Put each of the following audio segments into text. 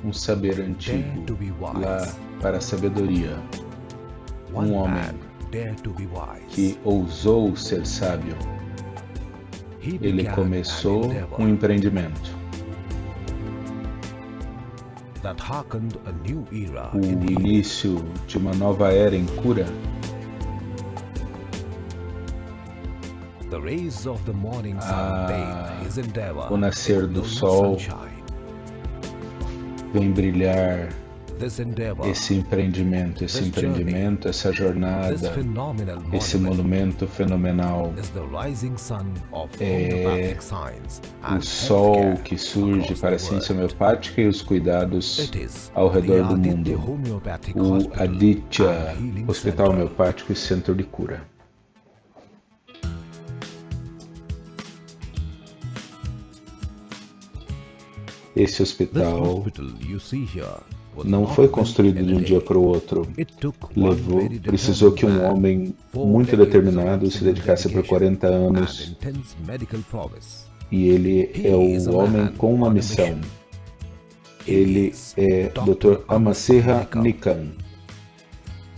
um saber antigo, lá para a sabedoria. Um homem que ousou ser sábio. Ele começou um empreendimento. O início de uma nova era em cura. O nascer do sol vem brilhar esse empreendimento, essa jornada, esse monumento fenomenal é o sol que surge para a ciência homeopática e os cuidados ao redor do mundo. O Aditya, Hospital Homeopático e Centro de Cura. Esse hospital não foi construído de um dia para o outro. Precisou que um homem muito determinado se dedicasse por 40 anos. E ele é o homem com uma missão. Ele é Dr. Amasya Nikam.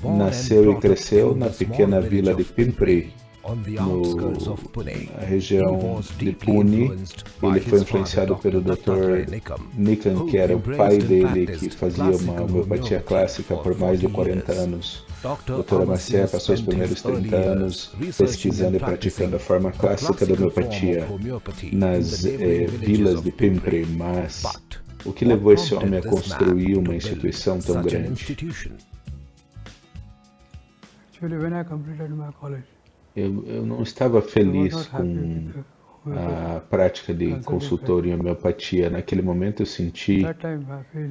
Nasceu e cresceu na pequena vila de Pimpri, na região de Pune. Ele foi influenciado pelo Dr. Nikam, que era o pai dele, que fazia uma homeopatia clássica por mais de 40 anos. O Dr. Amasya passou os primeiros 30 anos pesquisando e praticando a forma clássica da homeopatia nas vilas de Pimpri, mas o que levou esse homem a construir uma instituição tão grande? Eu não estava feliz com a prática de consultor em homeopatia. Naquele momento eu senti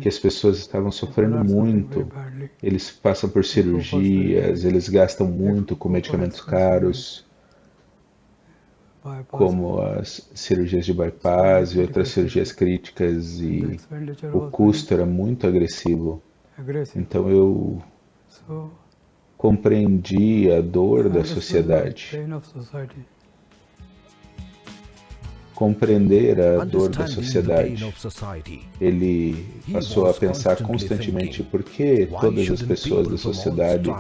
que as pessoas estavam sofrendo muito. Eles passam por cirurgias, eles gastam muito com medicamentos caros, como as cirurgias de bypass e outras cirurgias críticas, e o custo era muito agressivo. Então eu compreendi a dor da sociedade. Compreender a dor da sociedade. Ele passou a pensar constantemente por que todas as pessoas da sociedade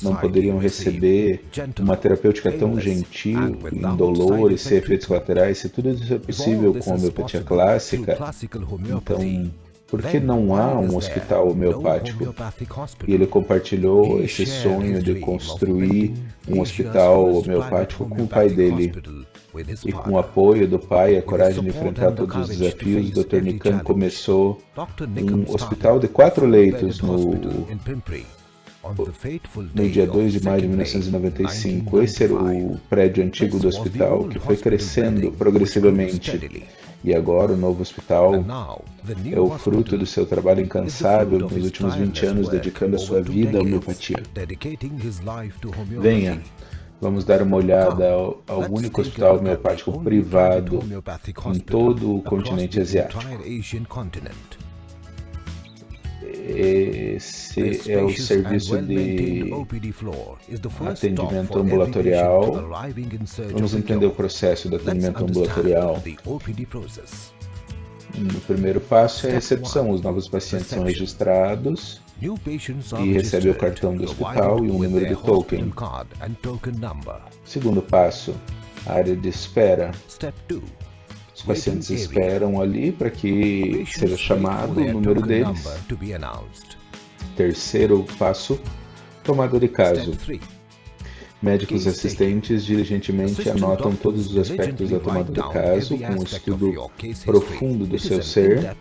não poderiam receber uma terapêutica tão gentil, indolor e sem efeitos colaterais, se tudo isso é possível com a homeopatia clássica. Então, por que não há um hospital homeopático? E ele compartilhou esse sonho de construir um hospital homeopático com o pai dele. E com o apoio do pai e a coragem de enfrentar todos os desafios, o Dr. Nikam começou um hospital de 4 leitos no dia 2 de maio de 1995. Esse era o prédio antigo do hospital, que foi crescendo progressivamente. E agora o novo hospital é o fruto do seu trabalho incansável nos últimos 20 anos, dedicando a sua vida à homeopatia. Venha, vamos dar uma olhada ao único hospital homeopático privado em todo o continente asiático. Esse é o serviço de atendimento ambulatorial. Vamos entender o processo do atendimento ambulatorial. O primeiro passo é a recepção. Os novos pacientes são registrados e recebem o cartão do hospital e um número de token. Segundo passo, a área de espera. Os pacientes esperam ali para que seja chamado o número deles. Terceiro passo, tomada de caso. Médicos assistentes diligentemente anotam todos os aspectos da tomada de caso, com um estudo profundo do seu ser.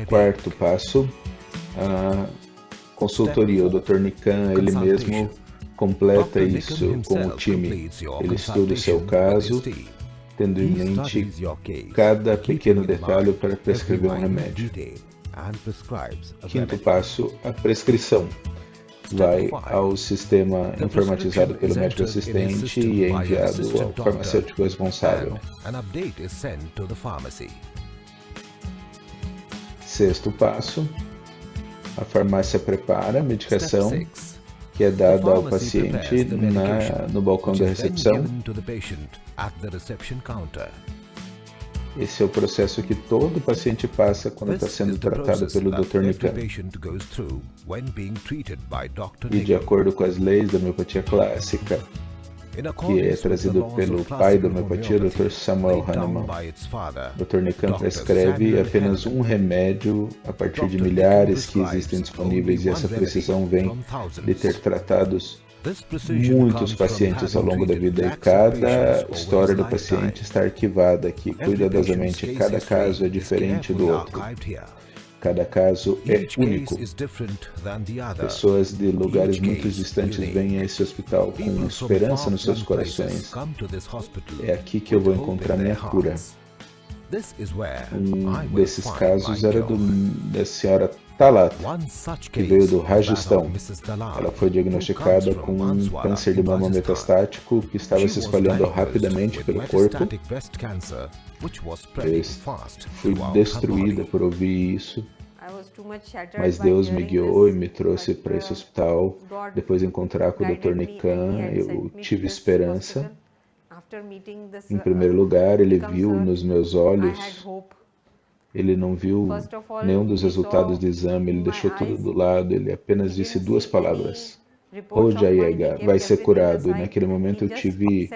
Quarto passo, a consultoria. O Dr. Nikam, ele mesmo, completa isso com o time. Ele estuda o seu caso, tendo em mente cada pequeno detalhe para prescrever um remédio. Quinto passo, a prescrição. Vai ao sistema informatizado pelo médico assistente e é enviado ao farmacêutico responsável. Sexto passo, a farmácia prepara a medicação que é dada ao paciente no balcão da recepção. Esse é o processo que todo paciente passa quando está sendo tratado pelo Dr. Nikan. E de acordo com as leis da homeopatia clássica, que é trazido pelo pai da homeopatia, Dr. Samuel Hahnemann, Dr. Nikan prescreve apenas um remédio a partir de milhares que existem disponíveis, e essa precisão vem de ter tratados muitos pacientes ao longo da vida, e cada história do paciente está arquivada aqui cuidadosamente. Cada caso é diferente do outro. Cada caso é único. Pessoas de lugares muito distantes vêm a esse hospital com esperança nos seus corações. É aqui que eu vou encontrar minha cura. Um desses casos era da senhora Talat, que veio do Rajastão. Ela foi diagnosticada com um câncer de mama metastático que estava se espalhando rapidamente pelo corpo. Eu fui destruída por ouvir isso, mas Deus me guiou e me trouxe para esse hospital. Depois de encontrar com o Dr. Nikan, eu tive esperança. Em primeiro lugar, ele viu nos meus olhos. Ele não viu nenhum dos resultados do exame, ele deixou tudo do lado, ele apenas disse duas palavras: Rojayega, vai ser curado. E naquele momento eu tive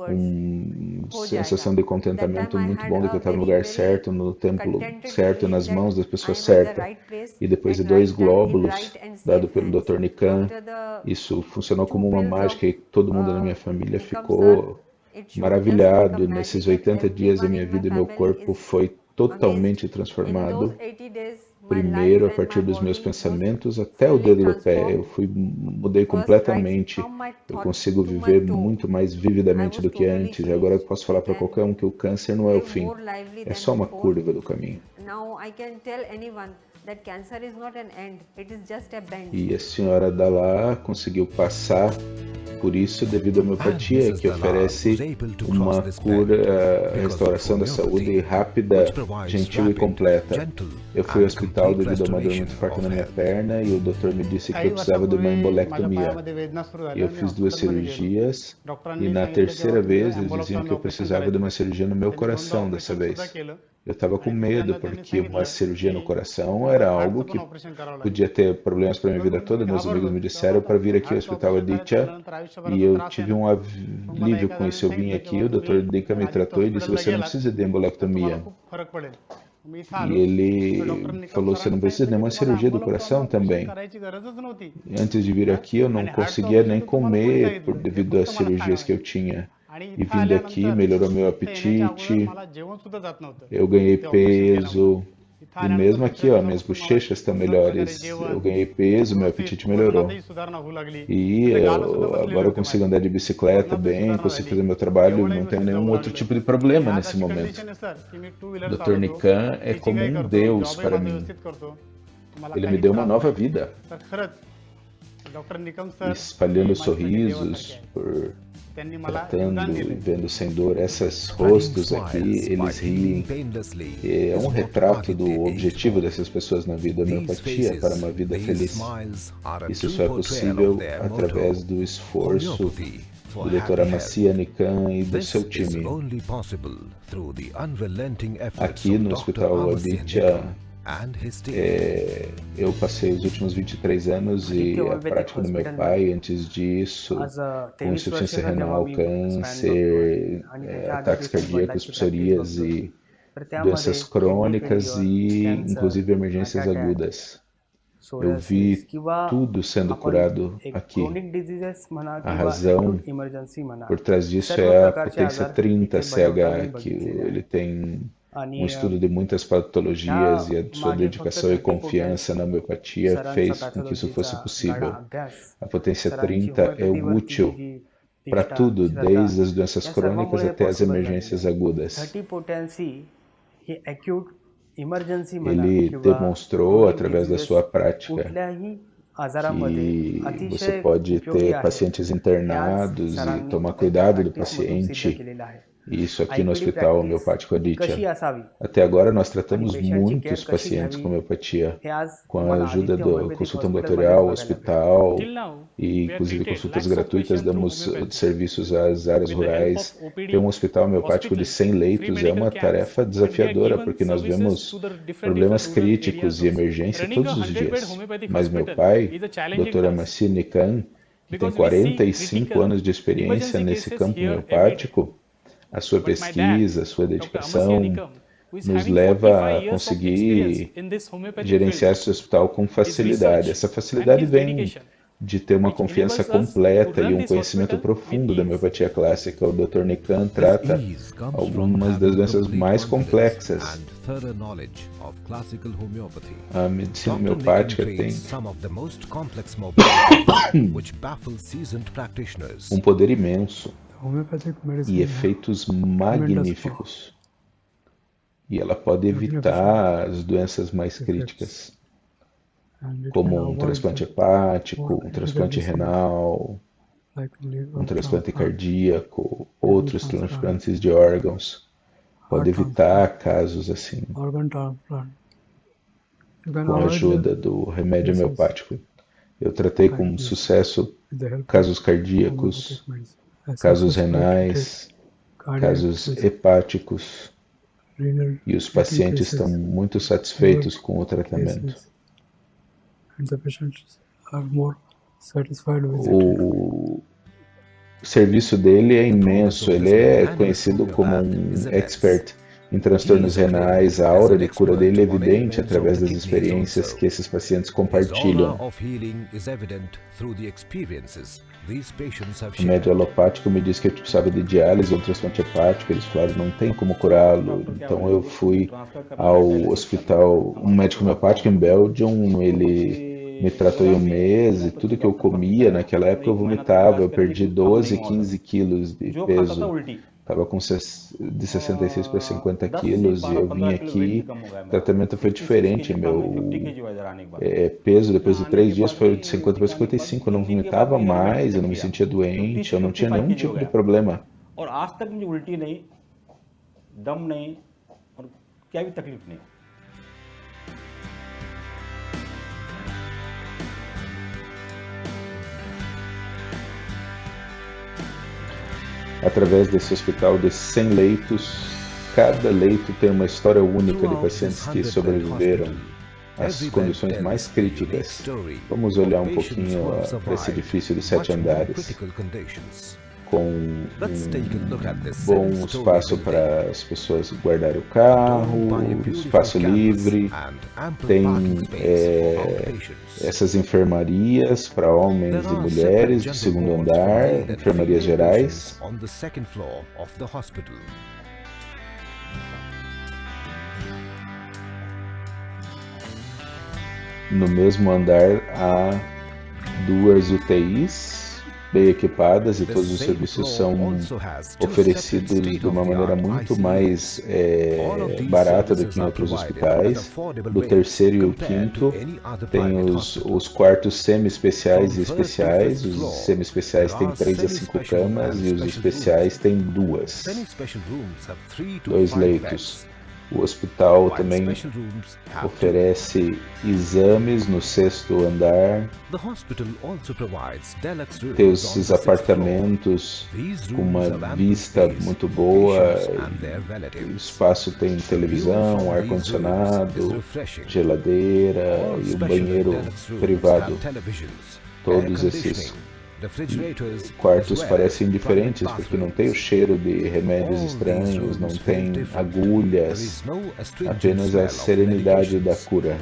uma sensação de contentamento muito bom de que eu estava no lugar certo, no templo certo, nas mãos das pessoas certas. E depois de 2 glóbulos dados pelo Dr. Nikan, isso funcionou como uma mágica e todo mundo na minha família ficou maravilhado. Nesses 80 dias da minha vida, meu corpo foi totalmente transformado. Primeiro, a partir dos meus pensamentos até o dedo do pé, eu mudei completamente. Eu consigo viver muito mais vividamente do que antes. E agora eu posso falar para qualquer um que o câncer não é o fim, é só uma curva do caminho. E a senhora Dalá conseguiu passar por isso devido à homeopatia, que oferece uma cura, restauração da saúde rápida, gentil e completa. Eu fui ao hospital devido a uma dor muito forte na minha perna e o doutor me disse que eu precisava de uma embolectomia. Eu fiz 2 cirurgias e na terceira vez eles diziam que eu precisava de uma cirurgia no meu coração dessa vez. Eu estava com medo, porque uma cirurgia no coração era algo que podia ter problemas para a minha vida toda. Meus amigos me disseram para vir aqui ao Hospital Aditya, e eu tive um alívio com isso. Eu vim aqui, o Dr. Dika me tratou e disse: você não precisa de embolectomia. E ele falou: você não precisa de nenhuma cirurgia do coração também. Antes de vir aqui, eu não conseguia nem comer devido às cirurgias que eu tinha. E vindo aqui, melhorou meu apetite, eu ganhei peso, e mesmo aqui, ó, minhas bochechas estão melhores, eu ganhei peso, meu apetite melhorou. E agora eu consigo andar de bicicleta bem, consigo fazer meu trabalho, não tenho nenhum outro tipo de problema nesse momento. Dr. Nikan é como um Deus para mim. Ele me deu uma nova vida, espalhando sorrisos por tratando e vendo sem dor. Esses rostos aqui, eles riem. É um retrato do objetivo dessas pessoas na vida. A homeopatia para uma vida feliz. Isso só é possível através do esforço do Dr. Amasya Nikan e do seu time. Aqui no Hospital Aditya, eu passei os últimos 23 anos e a prática do meu pai, antes disso, com insuficiência renal, câncer, ataques cardíacos, psoríase, doenças crônicas e inclusive emergências agudas. Eu vi tudo sendo curado aqui. A razão por trás disso é a potência 30 CH, que ele tem um estudo de muitas patologias, e a sua dedicação e confiança na homeopatia fez com que isso fosse possível. A potência 30 é útil para tudo, desde as doenças crônicas até as emergências agudas. Ele demonstrou, através da sua prática, que você pode ter pacientes internados e tomar cuidado do paciente Isso aqui no Hospital Homeopático Aditya. Até agora nós tratamos muitos pacientes com homeopatia, com a ajuda da consulta ambulatorial, hospital e inclusive consultas gratuitas, damos serviços às áreas rurais. Ter um hospital homeopático de 100 leitos é uma tarefa desafiadora, porque nós vemos problemas críticos e emergência todos os dias. Mas meu pai, Dr. Amarci Nikan, que tem 45 anos de experiência nesse campo homeopático, a sua pesquisa, a sua dedicação nos leva a conseguir gerenciar esse hospital com facilidade. Essa facilidade vem de ter uma confiança completa e um conhecimento profundo da homeopatia clássica. O Dr. Nikan trata algumas das doenças mais complexas. A medicina homeopática tem um poder imenso e efeitos magníficos. E ela pode evitar as doenças mais críticas, como um transplante hepático, um transplante renal, um transplante cardíaco, outros transplantes de órgãos. Pode evitar casos assim, com a ajuda do remédio homeopático. Eu tratei com sucesso casos cardíacos, casos renais, casos hepáticos, e os pacientes estão muito satisfeitos com o tratamento. O serviço dele é imenso, ele é conhecido como um expert em transtornos renais. A aura de cura dele é evidente através das experiências que esses pacientes compartilham. O médico alopático me disse que eu precisava de diálise ou transplante hepático. Eles falaram, não tem como curá-lo. Então eu fui ao hospital, um médico homeopático em Belgium, ele me tratou em um mês e tudo que eu comia, naquela época eu vomitava, eu perdi 12, 15 quilos de peso. Estava de 66 para 50 quilos e eu vim aqui, o tratamento foi diferente, meu peso depois de 3 dias foi de 50 para 55, eu não vomitava mais, eu não me sentia doente, eu não tinha nenhum tipo de problema. Através desse hospital de 100 leitos, cada leito tem uma história única de pacientes que sobreviveram às condições mais críticas. Vamos olhar um pouquinho para esse edifício de 7 andares, com um bom espaço para as pessoas guardarem o carro, espaço livre, tem essas enfermarias para homens e mulheres do segundo andar, enfermarias gerais. No mesmo andar há 2 UTIs bem equipadas e todos os serviços são oferecidos de uma maneira muito mais barata do que em outros hospitais. Do terceiro e o quinto tem os quartos semi-especiais e especiais. Os semi-especiais têm 3 a 5 camas e os especiais têm 2 leitos. O hospital também oferece exames no 6º andar. Tem esses apartamentos com uma vista muito boa. O espaço tem televisão, ar-condicionado, geladeira e um banheiro privado. Todos esses quartos parecem diferentes porque não tem o cheiro de remédios estranhos, não tem agulhas, apenas a serenidade da cura.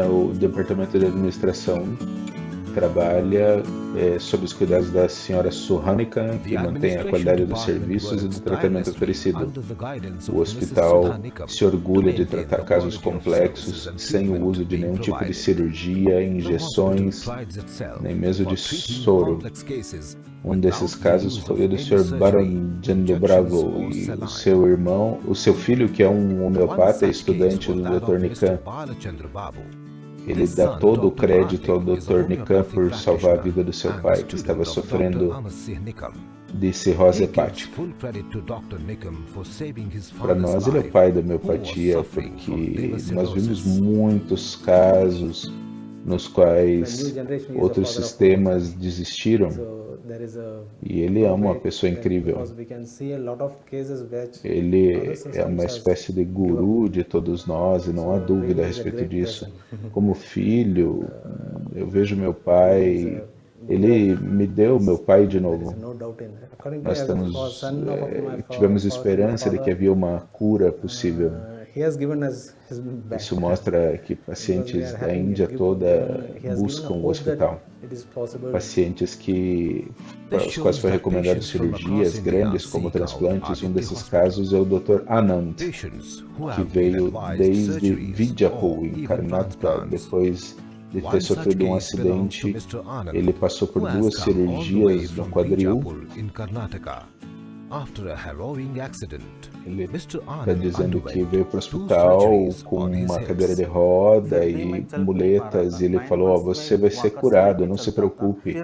O departamento de administração trabalha sob os cuidados da senhora Suhanikan, que mantém a qualidade dos serviços e do tratamento oferecido. O hospital se orgulha de tratar casos complexos sem o uso de nenhum tipo de cirurgia, injeções, nem mesmo de soro. Um desses casos foi o do Sr. Baron Bravo e o seu filho, que é um homeopata e estudante do Dr. Nikan. Ele dá todo o crédito ao Dr. Nikan por salvar a vida do seu pai, que estava sofrendo de cirrose hepática. Para nós, ele é o pai da homeopatia, porque nós vimos muitos casos nos quais outros sistemas desistiram, e ele é uma pessoa incrível. Ele é uma espécie de guru de todos nós, e não há dúvida a respeito disso. Como filho, eu vejo meu pai, ele me deu meu pai de novo. Nós tivemos esperança de que havia uma cura possível. Isso mostra que pacientes da Índia toda buscam o hospital. Pacientes para os quais foi recomendado cirurgias grandes como transplantes. Um desses casos é o Dr. Anand, que veio desde Vidyapur, em Karnataka, depois de ter sofrido um acidente. Ele passou por 2 cirurgias no quadril. Ele está dizendo que veio para o hospital com uma cadeira de roda e muletas, e ele falou: você vai ser curado, não se preocupe.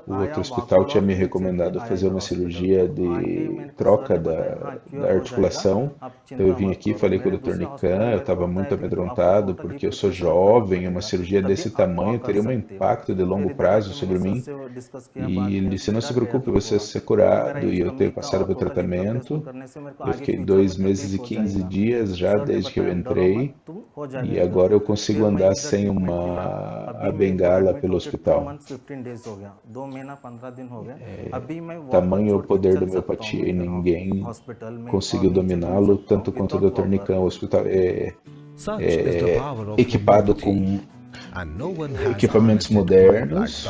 O outro hospital tinha me recomendado fazer uma cirurgia de troca da articulação. Então eu vim aqui e falei com o Dr. Nikan, eu estava muito amedrontado porque eu sou jovem, uma cirurgia desse tamanho teria um impacto de longo prazo sobre mim. E ele disse: não se preocupe, você vai ser curado. E eu tenho passado pelo tratamento. Eu fiquei 2 meses e 15 dias já desde que eu entrei, e agora eu consigo andar sem a bengala pelo hospital. Tamanho é o poder da homeopatia, e ninguém conseguiu dominá-lo tanto quanto o Dr. Nikan. O hospital é equipado com equipamentos modernos,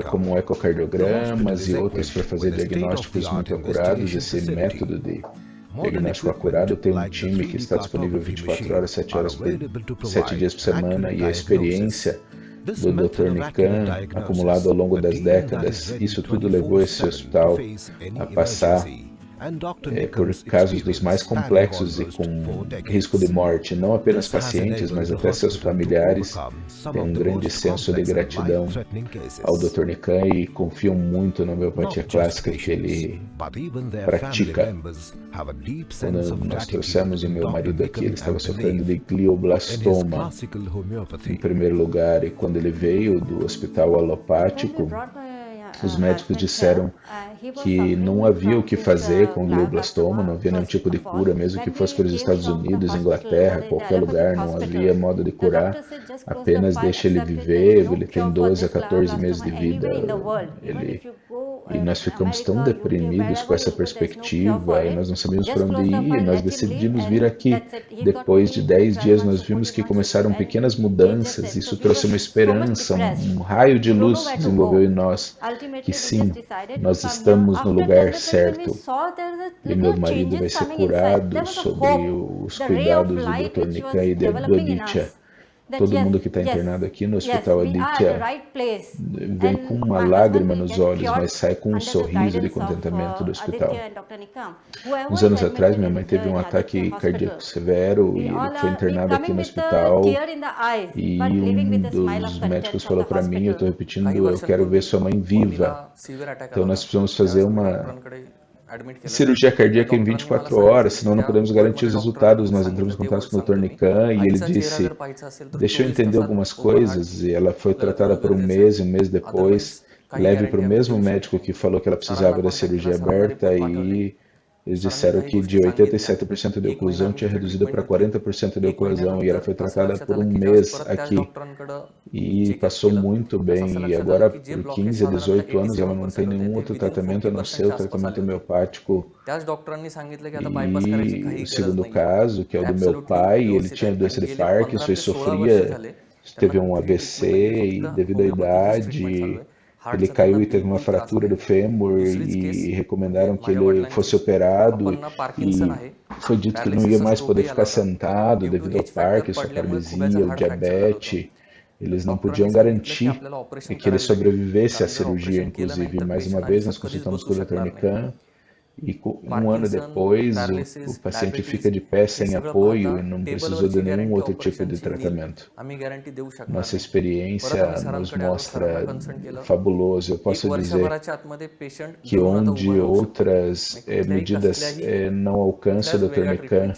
como ecocardiogramas e outros para fazer diagnósticos muito acurados. Esse método de diagnóstico acurado tem um time que está disponível 24 horas, 7 dias por semana, e a experiência do Dr. Nikan, acumulado ao longo das décadas, isso tudo levou esse hospital a passar por casos dos mais complexos e com risco de morte. Não apenas pacientes, mas até seus familiares têm um grande senso de gratidão ao Dr. Nikan e confiam muito na homeopatia clássica que ele pratica. Quando nós trouxemos o meu marido aqui, ele estava sofrendo de glioblastoma em primeiro lugar, e quando ele veio do hospital alopático, os médicos disseram que não havia o que fazer com o glioblastoma, não havia nenhum tipo de cura, mesmo que fosse para os Estados Unidos, Inglaterra, qualquer lugar, não havia modo de curar, apenas deixe ele viver, ele tem 12 a 14 meses de vida. E nós ficamos tão deprimidos com essa perspectiva, e nós não sabíamos para onde ir, e nós decidimos vir aqui. Depois de 10 dias nós vimos que começaram pequenas mudanças, isso trouxe uma esperança, um raio de luz desenvolveu em nós, que sim, nós estamos no lugar certo, e meu marido vai ser curado sobre os cuidados do Dr. Nikan e do Aditya. Todo mundo que está internado aqui no Hospital Aditya vem com uma lágrima nos olhos, mas sai com um sorriso de contentamento do hospital. Uns anos atrás, minha mãe teve um ataque cardíaco severo e ele foi internado aqui no hospital, e um dos médicos falou para mim, eu estou repetindo, eu quero ver sua mãe viva. Então nós precisamos fazer uma cirurgia cardíaca em 24 horas, senão não podemos garantir os resultados. Nós entramos em contato com o Dr. Nikan e ele disse: deixa eu entender algumas coisas. E ela foi tratada por um mês, e um mês depois, leve para o mesmo médico que falou que ela precisava da cirurgia aberta, e eles disseram que de 87% de oclusão tinha reduzido para 40% de oclusão, e ela foi tratada por um mês aqui e passou muito bem, e agora por 15 a 18 anos ela não tem nenhum outro tratamento a não ser o tratamento homeopático. E o segundo caso, que é o do meu pai, ele tinha doença de Parkinson e sofria teve um AVC e devido à idade ele caiu e teve uma fratura do fêmur e recomendaram que ele fosse operado e foi dito que ele não ia mais poder ficar sentado devido ao Parkinson, a paralisia, o diabetes. Eles não podiam garantir que ele sobrevivesse à cirurgia, inclusive. Mais uma vez, nós consultamos com o Dr. Nikan e um ano depois o paciente fica de pé sem apoio e não precisou de nenhum outro tipo de tratamento. Nossa experiência nos mostra fabuloso. Eu posso dizer que onde outras medidas não alcançam, o Dr. Nikan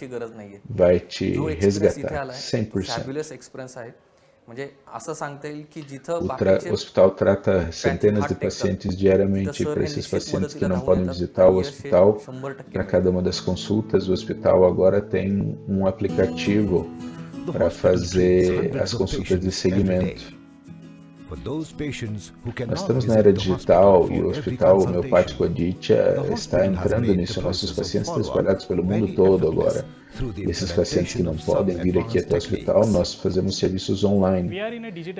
vai te resgatar 100%. O hospital trata centenas de pacientes diariamente. Para esses pacientes que não podem visitar o hospital, para cada uma das consultas, o hospital agora tem um aplicativo para fazer as consultas de seguimento. Nós estamos na era digital e o Hospital Homeopático Aditya está entrando nisso. Nossos pacientes estão espalhados pelo mundo todo agora. Esses pacientes que não podem vir aqui até o hospital, nós fazemos serviços online.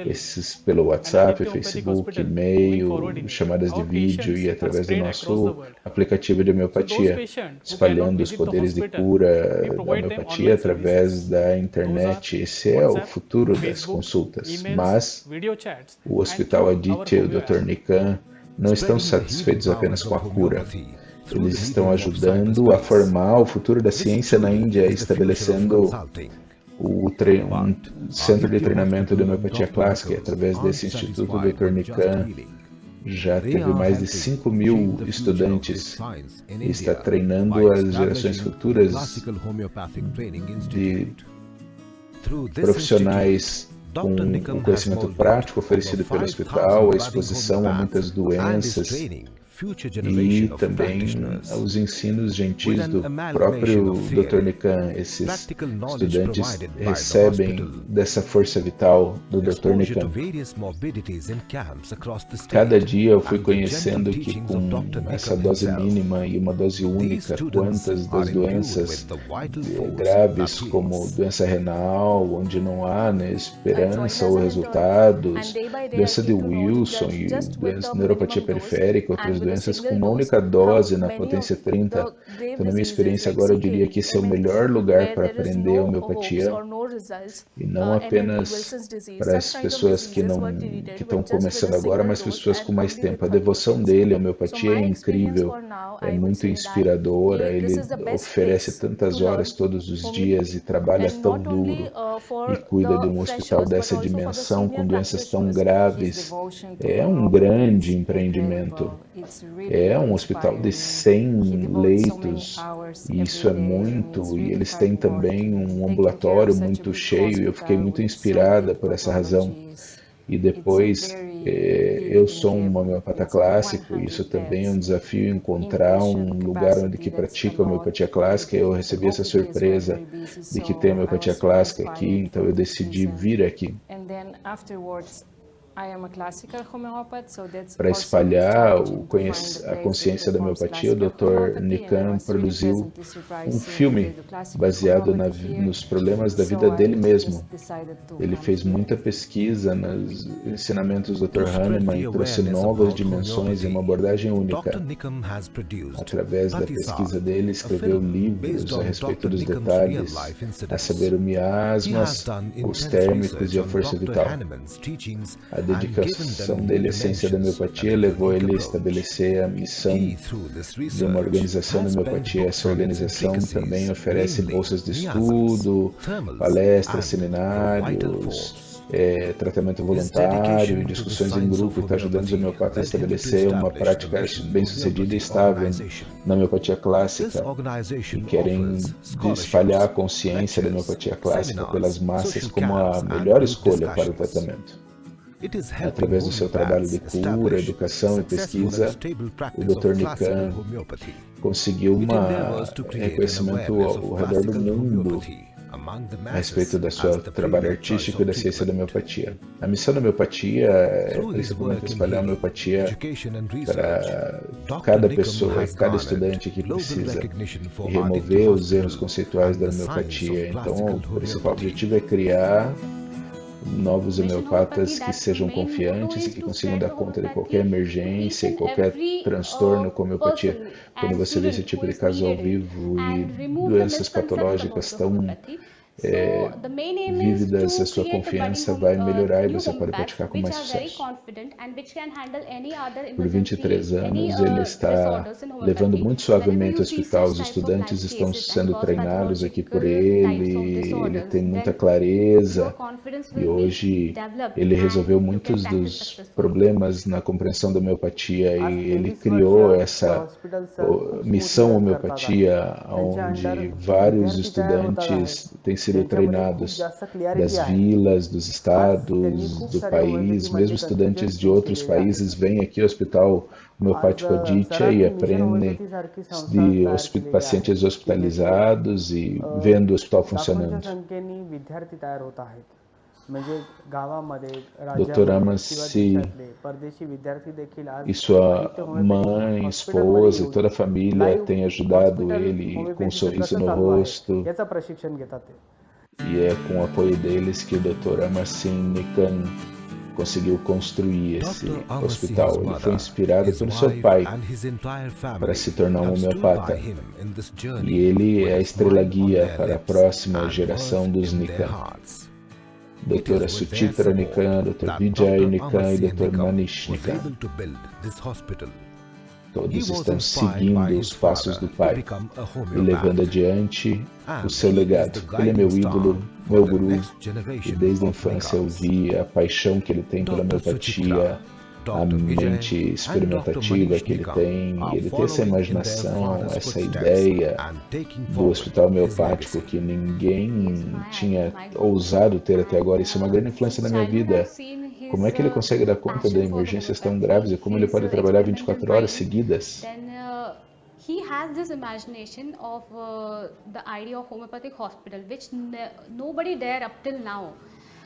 Esses pelo WhatsApp, Facebook, e-mail, chamadas de vídeo e através do nosso aplicativo de homeopatia, espalhando os poderes de cura da homeopatia através da internet. Esse é o futuro das consultas. Mas o Hospital Aditya e o Dr. Nikan não estão satisfeitos apenas com a cura. Eles estão ajudando a formar o futuro da ciência na Índia, estabelecendo um centro de treinamento de homeopatia clássica. E através desse instituto, o Dr. Nikan já teve mais de 5.000 estudantes e está treinando as gerações futuras de profissionais com o conhecimento prático oferecido pelo hospital, a exposição a muitas doenças e também os ensinos gentis do próprio Dr. Nikan. Esses estudantes recebem dessa força vital do Dr. Nikan. Cada dia eu fui conhecendo que com essa dose mínima e uma dose única, quantas das doenças graves como doença renal, onde não há esperança ou resultados, doença de Wilson e doença de neuropatia periférica, outras doenças com uma única dose na potência 30. Então, na minha experiência agora, eu diria que esse é o melhor lugar para aprender a homeopatia e não apenas para as pessoas que estão começando agora, mas para as pessoas com mais tempo. A devoção dele à homeopatia é incrível, é muito inspiradora, ele oferece tantas horas todos os dias e trabalha tão duro e cuida de um hospital dessa dimensão com doenças tão graves. É um grande empreendimento. É um hospital de 100 leitos, e isso é muito, e eles têm também um ambulatório muito cheio, e eu fiquei muito inspirada por essa razão. E depois, eu sou um homeopata clássico, e isso também é um desafio, encontrar um lugar onde que pratica homeopatia clássica. Eu recebi essa surpresa de que tem homeopatia clássica aqui, então eu decidi vir aqui. Para espalhar a consciência da homeopatia, o Dr. Nikan produziu um filme baseado nos problemas da vida dele mesmo. Ele fez muita pesquisa nos ensinamentos do Dr. Hahnemann e trouxe novas dimensões e uma abordagem única. Através da pesquisa dele, escreveu livros a respeito dos detalhes, a saber, o miasmas, os térmicos e a força vital. A dedicação dele à ciência da homeopatia levou ele a estabelecer a missão de uma organização da homeopatia. Essa organização também oferece bolsas de estudo, palestras, seminários, tratamento voluntário, discussões em grupo, e está ajudando os homeopatas a estabelecer uma prática bem-sucedida e estável na homeopatia clássica, e querem espalhar a consciência da homeopatia clássica pelas massas como a melhor escolha para o tratamento. Através do seu trabalho de cura, educação e pesquisa, o Dr. Nikan conseguiu um reconhecimento ao redor do mundo a respeito do seu trabalho artístico e da ciência da homeopatia. A missão da homeopatia é principalmente espalhar a homeopatia para cada pessoa, cada estudante que precisa, e remover os erros conceituais da homeopatia. Então, o principal objetivo é criar novos homeopatas que sejam confiantes e que consigam dar conta de qualquer emergência e qualquer transtorno com homeopatia. Quando você vê esse tipo de caso ao vivo e doenças patológicas tão vívidas, a sua confiança vai melhorar e você pode praticar com mais sucesso. Por 23 anos, ele está levando muito suavemente ao hospital. Os estudantes estão sendo treinados aqui por ele tem muita clareza e hoje ele resolveu muitos dos problemas na compreensão da homeopatia e ele criou essa missão homeopatia, onde vários estudantes têm sido treinados das vilas, dos estados, do país, mesmo estudantes de outros países vêm aqui ao Hospital Homeopático Aditya e aprendem de pacientes hospitalizados e vendo o hospital funcionando. Dr. Amassi e sua mãe, esposa e toda a família têm ajudado ele com um sorriso no rosto. E é com o apoio deles que o Dr. Amassi Nikan conseguiu construir esse hospital. Ele foi inspirado pelo seu pai para se tornar um homeopata. E ele é a estrela guia para a próxima geração dos Nikan. Dra. Suchitra Nikan, Dr. Vijay Nikan e Dr. Manish Nikan. Todos estão seguindo os passos do pai e levando adiante o seu legado. Ele é meu ídolo, meu guru, e desde a infância eu vi a paixão que ele tem pela homeopatia, a mente experimentativa que ele tem essa imaginação, essa ideia do hospital homeopático que ninguém tinha ousado ter até agora. Isso é uma grande influência na minha vida. Como é que ele consegue dar conta de emergências tão graves e como ele pode trabalhar 24 horas seguidas? He has this imagination of the idea of homeopathic hospital, which nobody dare up till now.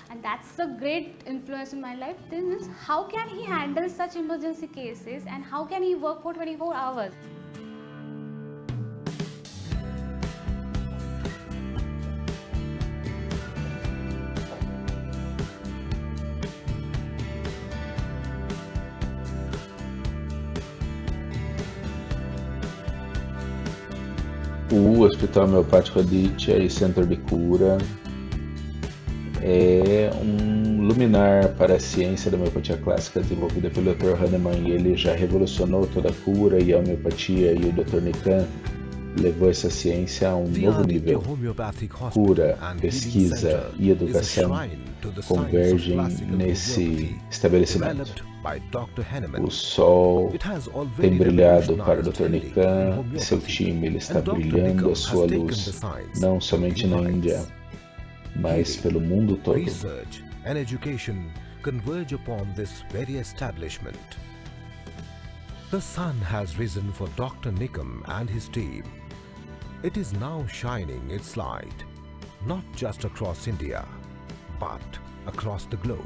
And that's a great influence in my life. Then is how can he handle such emergency cases and how can he work for 24 hours? O Hospital Homeopático Aditya e Centro de Cura é um luminar para a ciência da homeopatia clássica desenvolvida pelo Dr. Hahnemann, e ele já revolucionou toda a cura e a homeopatia, e o Dr. Nikan levou essa ciência a um novo nível. Cura, pesquisa e educação convergem nesse estabelecimento. O sol tem brilhado para o Dr. Nikan e seu time. Ele está brilhando a sua luz, não somente na Índia, mas pelo mundo todo. Research and education converge upon this very establishment. The sun has risen for Dr. Nikam and his team. It is now shining its light, not just across India, but across the globe.